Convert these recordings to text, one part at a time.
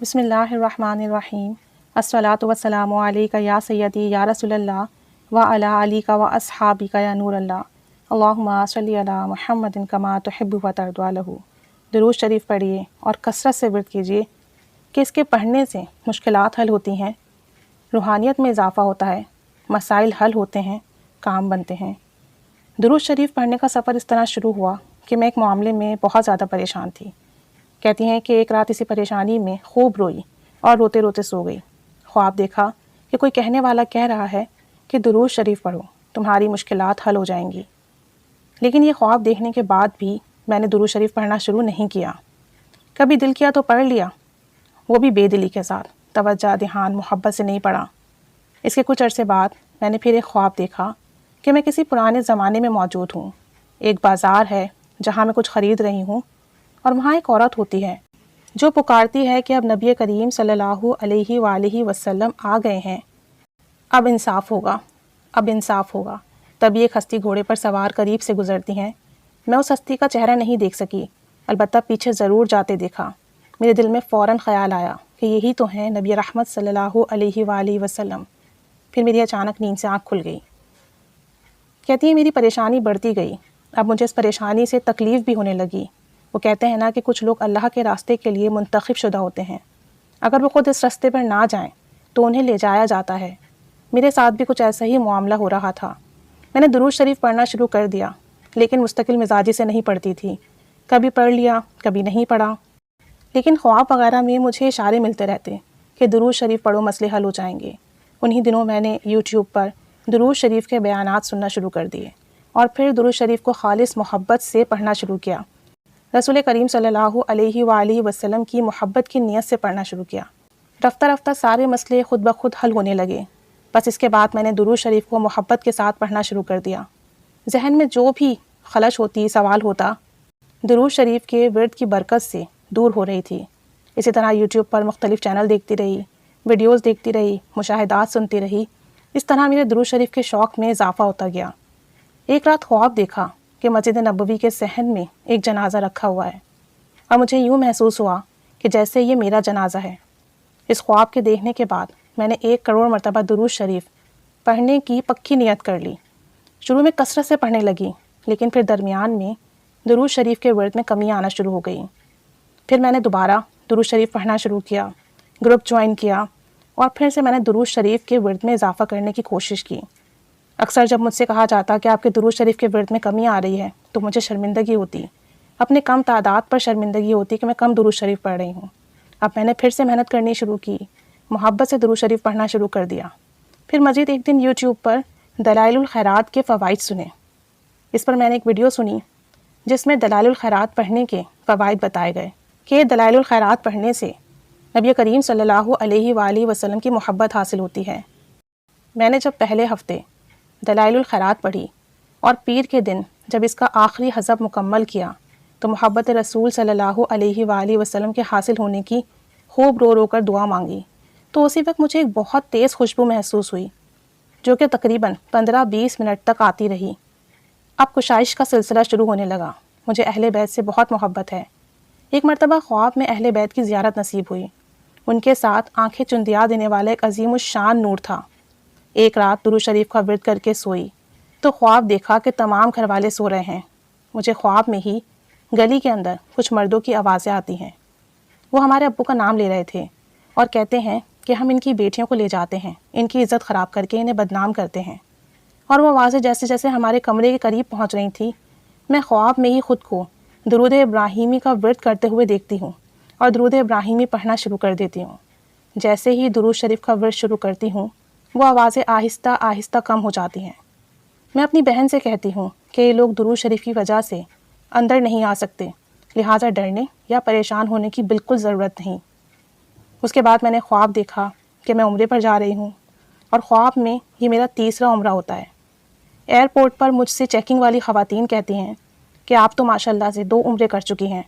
بسم اللہ الرحمن الرحیم الصلاۃ والسلام علیک یا سیدی یا رسول اللہ وعلی علیک و اصحابک یا نور اللہ اللہم صلی علی محمد کما تحب و ترضی لہ۔ درود شریف پڑھیے اور کثرت سے ورد کیجیے کہ اس کے پڑھنے سے مشکلات حل ہوتی ہیں، روحانیت میں اضافہ ہوتا ہے، مسائل حل ہوتے ہیں، کام بنتے ہیں۔ درود شریف پڑھنے کا سفر اس طرح شروع ہوا کہ میں ایک معاملے میں بہت زیادہ پریشان تھی۔ کہتی ہیں کہ ایک رات اسی پریشانی میں خوب روئی اور روتے روتے سو گئی۔ خواب دیکھا کہ کوئی کہنے والا کہہ رہا ہے کہ درود شریف پڑھو، تمہاری مشکلات حل ہو جائیں گی۔ لیکن یہ خواب دیکھنے کے بعد بھی میں نے درود شریف پڑھنا شروع نہیں کیا۔ کبھی دل کیا تو پڑھ لیا، وہ بھی بے دلی کے ساتھ، توجہ دھیان محبت سے نہیں پڑھا۔ اس کے کچھ عرصے بعد میں نے پھر ایک خواب دیکھا کہ میں کسی پرانے زمانے میں موجود ہوں۔ ایک بازار ہے جہاں میں کچھ خرید رہی ہوں، اور وہاں ایک عورت ہوتی ہے جو پکارتی ہے کہ اب نبی کریم صلی اللہ علیہ وآلہ وسلم آ گئے ہیں، اب انصاف ہوگا، اب انصاف ہوگا۔ تبھی ایک ہستی گھوڑے پر سوار قریب سے گزرتی ہیں۔ میں اس ہستی کا چہرہ نہیں دیکھ سکی، البتہ پیچھے ضرور جاتے دیکھا۔ میرے دل میں فوراً خیال آیا کہ یہی تو ہیں نبی رحمت صلی اللہ علیہ وآلہ وسلم۔ پھر میری اچانک نیند سے آنکھ کھل گئی۔ کہتی ہے میری پریشانی بڑھتی گئی، اب مجھے اس پریشانی سے تکلیف بھی ہونے لگی۔ وہ کہتے ہیں نا کہ کچھ لوگ اللہ کے راستے کے لیے منتخب شدہ ہوتے ہیں، اگر وہ خود اس راستے پر نہ جائیں تو انہیں لے جایا جاتا ہے۔ میرے ساتھ بھی کچھ ایسا ہی معاملہ ہو رہا تھا۔ میں نے درود شریف پڑھنا شروع کر دیا، لیکن مستقل مزاجی سے نہیں پڑھتی تھی، کبھی پڑھ لیا کبھی نہیں پڑھا۔ لیکن خواب وغیرہ میں مجھے اشارے ملتے رہتے کہ درود شریف پڑھو مسئلے حل ہو جائیں گے۔ انہی دنوں میں نے یوٹیوب پر درود شریف کے بیانات سننا شروع کر دیے، اور پھر درود شریف کو خالص محبت سے پڑھنا شروع کیا۔ رسول کریم صلی اللہ علیہ وآلہ وسلم کی محبت کی نیت سے پڑھنا شروع کیا۔ رفتہ رفتہ سارے مسئلے خود بخود حل ہونے لگے۔ بس اس کے بعد میں نے درود شریف کو محبت کے ساتھ پڑھنا شروع کر دیا۔ ذہن میں جو بھی خلش ہوتی، سوال ہوتا، درود شریف کے ورد کی برکت سے دور ہو رہی تھی۔ اسی طرح یوٹیوب پر مختلف چینل دیکھتی رہی، ویڈیوز دیکھتی رہی، مشاہدات سنتی رہی۔ اس طرح میرے درود شریف کے شوق میں اضافہ ہوتا گیا۔ ایک رات خواب دیکھا کہ مسجد نبوی کے صحن میں ایک جنازہ رکھا ہوا ہے، اور مجھے یوں محسوس ہوا کہ جیسے یہ میرا جنازہ ہے۔ اس خواب کے دیکھنے کے بعد میں نے 1 کروڑ مرتبہ درود شریف پڑھنے کی پکی نیت کر لی۔ شروع میں کثرت سے پڑھنے لگی، لیکن پھر درمیان میں درود شریف کے ورد میں کمی آنا شروع ہو گئی۔ پھر میں نے دوبارہ درود شریف پڑھنا شروع کیا، گروپ جوائن کیا، اور پھر سے میں نے درود شریف کے ورد میں اضافہ کرنے کی کوشش کی۔ اکثر جب مجھ سے کہا جاتا کہ آپ کے درود شریف کے ورد میں کمی آ رہی ہے تو مجھے شرمندگی ہوتی، اپنے کم تعداد پر شرمندگی ہوتی کہ میں کم درود شریف پڑھ رہی ہوں۔ اب میں نے پھر سے محنت کرنی شروع کی، محبت سے درود شریف پڑھنا شروع کر دیا۔ پھر مزید ایک دن یوٹیوب پر دلائل الخیرات کے فوائد سنے۔ اس پر میں نے ایک ویڈیو سنی جس میں دلائل الخیرات پڑھنے کے فوائد بتائے گئے کہ دلائل الخیرات پڑھنے سے نبی کریم صلی اللہ علیہ وآلہ وسلم کی محبت حاصل ہوتی ہے۔ میں نے جب پہلے ہفتے دلائل الخیرات پڑھی اور پیر کے دن جب اس کا آخری حزب مکمل کیا تو محبت رسول صلی اللہ علیہ وآلہ وسلم کے حاصل ہونے کی خوب رو رو کر دعا مانگی، تو اسی وقت مجھے ایک بہت تیز خوشبو محسوس ہوئی جو کہ تقریباً 15-20 منٹ تک آتی رہی۔ اب کشائش کا سلسلہ شروع ہونے لگا۔ مجھے اہل بیت سے بہت محبت ہے۔ ایک مرتبہ خواب میں اہل بیت کی زیارت نصیب ہوئی۔ ان کے ساتھ آنکھیں چندیا دینے والا ایک عظیم الشان نور تھا۔ ایک رات درود شریف کا ورد کر کے سوئی تو خواب دیکھا کہ تمام گھر والے سو رہے ہیں۔ مجھے خواب میں ہی گلی کے اندر کچھ مردوں کی آوازیں آتی ہیں۔ وہ ہمارے ابو کا نام لے رہے تھے اور کہتے ہیں کہ ہم ان کی بیٹیوں کو لے جاتے ہیں، ان کی عزت خراب کر کے انہیں بدنام کرتے ہیں۔ اور وہ آوازیں جیسے جیسے ہمارے کمرے کے قریب پہنچ رہی تھیں، میں خواب میں ہی خود کو درود ابراہیمی کا ورد کرتے ہوئے دیکھتی ہوں اور درود ابراہیمی پڑھنا شروع کر دیتی ہوں۔ جیسے ہی درود شریف کا ورد شروع کرتی ہوں، وہ آوازیں آہستہ آہستہ کم ہو جاتی ہیں۔ میں اپنی بہن سے کہتی ہوں کہ یہ لوگ درود شریف کی وجہ سے اندر نہیں آ سکتے، لہٰذا ڈرنے یا پریشان ہونے کی بالکل ضرورت نہیں۔ اس کے بعد میں نے خواب دیکھا کہ میں عمرے پر جا رہی ہوں، اور خواب میں یہ میرا تیسرا عمرہ ہوتا ہے۔ ایئرپورٹ پر مجھ سے چیکنگ والی خواتین کہتی ہیں کہ آپ تو ماشاءاللہ سے 2 عمرے کر چکی ہیں۔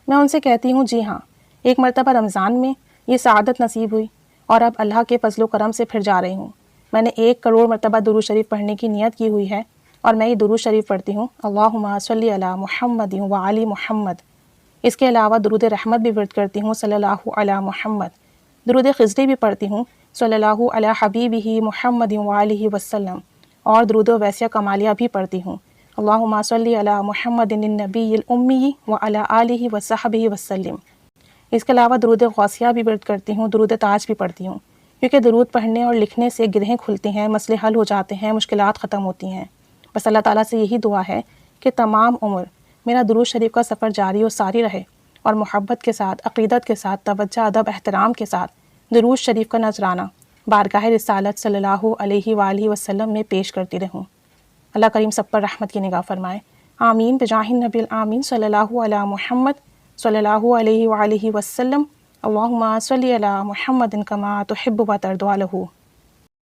میں ان سے کہتی ہوں جی ہاں، ایک مرتبہ رمضان میں یہ سعادت نصیب ہوئی، اور اب اللہ کے فضل و کرم سے پھر جا رہی ہوں۔ میں نے 1 کروڑ مرتبہ درود شریف پڑھنے کی نیت کی ہوئی ہے، اور میں یہ درود شریف پڑھتی ہوں، اللہم صلی علی محمد وعلی محمد۔ اس کے علاوہ درود رحمت بھی ورد کرتی ہوں صلی اللہ علی محمد، درود خضری بھی پڑھتی ہوں صلی اللہ علی حبیبہ محمد وآلہ وسلم، اور درود ویسیہ کمالیہ بھی پڑھتی ہوں اللہم صلی علی محمد النبی الامی وعلی آلہ وصحبہ وسلم۔ اس کے علاوہ درود غوثیہ بھی ورد کرتی ہوں، درود تاج بھی پڑھتی ہوں، کیونکہ درود پڑھنے اور لکھنے سے گرہیں کھلتی ہیں، مسئلے حل ہو جاتے ہیں، مشکلات ختم ہوتی ہیں۔ بس اللہ تعالیٰ سے یہی دعا ہے کہ تمام عمر میرا درود شریف کا سفر جاری و ساری رہے، اور محبت کے ساتھ، عقیدت کے ساتھ، توجہ، ادب، احترام کے ساتھ درود شریف کا نذرانہ بارگاہ رسالت صلی اللہ علیہ وآلہ وسلم میں پیش کرتی رہوں۔ اللہ کریم سب پر رحمت کی نگاہ فرمائے، آمین بجاہ النبی الآمین صلی اللہ علی محمد صلی اللہ علیہ وآلہ وسلم۔ اللہم صلی علی محمد کما تحب و ترضی عنہ۔